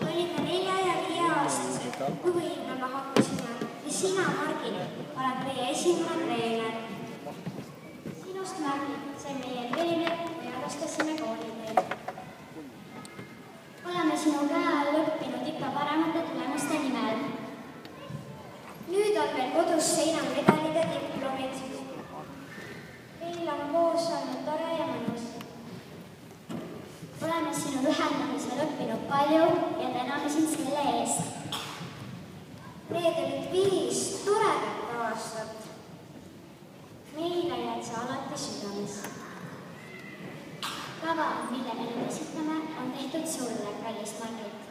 Olime 4- ja 5-aastased, kui võimlema hakkasime ja sina, Margit, oled meie esimene treener. Sinust, Margit, sai meie treener ja alustasime kooliteel. Oleme sinu käe all õppinud ikka paremate tulemuste nimel. Nüüd on meil kodus seinal medalid ja diplomid. Meil on koos olnud tore ja mõnus. Oleme sinu ühendamisel õppinud palju ja täname sind selle eest. Need olid 5 toredat aastat. Meile jääd sa alati südames. Kava, mille me nüüd esitame, on tehtud sulle, kallis Margit.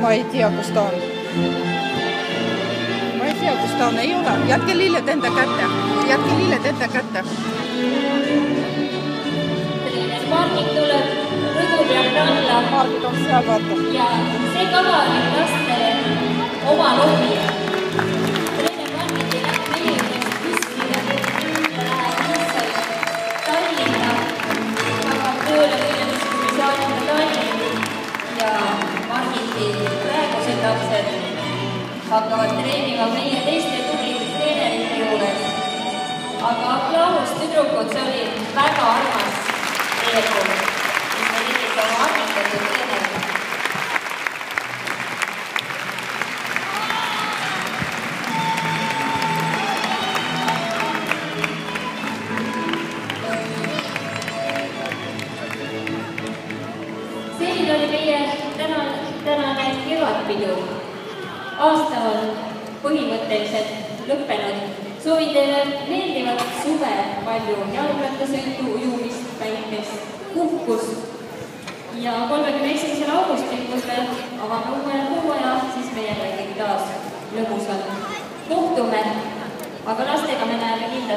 Ma ei tea, kus ta on. Ei ole. Jätke lilled enda kätte. Margit tuleb rõdu pealt alla. Margit on seal, vaata. Ja see kava on lastele oma lobi. Treener Margit ei lähe meeldeks kuskile ja läheb lihtsalt Tallinna. Hakkab tööle võimemiskumisaalina Tallinna ja Margiti praegused lapsed hakkavad treenima meie teiste tublide treenerite juures. Aga aplaus tüdrukud, see oli väga armas teekond, mis me tegid oma armastatud treenerid. Selline oli meie tänane kevadpidu. Aasta on põhimõtteliselt lõppenud. Soovin teile meeldivat suve, palju jalgrattasõitu, ujumist, päikest, puhkust. Ja 31. augustil, kui me avame uue hooaja, siis meiega kõik taas lõbusalt kohtume. Aga lastega me näeme kindlasti